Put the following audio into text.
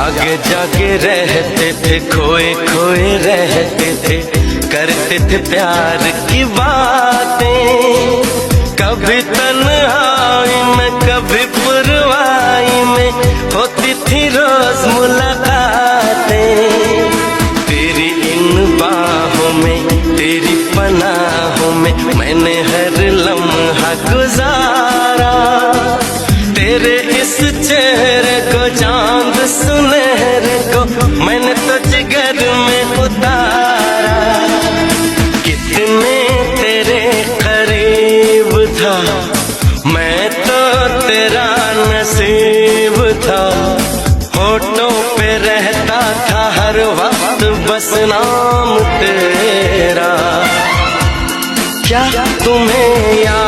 जागे जागे रहते थे, खोए खोए रहते थे, करते थे प्यार की बातें। कभी तन्हाई में कभी पुरवाई में होती थी रोज मुलाकातें। तेरी इन बाहों में, तेरी पनाहों में मैंने हर लम्हा गुजारा। तेरे इस चेहरे को, चांद सुनहरे को मैंने तो जिगर में उतारा। कितने तेरे करीब था, मैं तो तेरा नसीब था। होठों पे रहता था हर वक्त बस नाम तेरा। क्या तुम्हें याद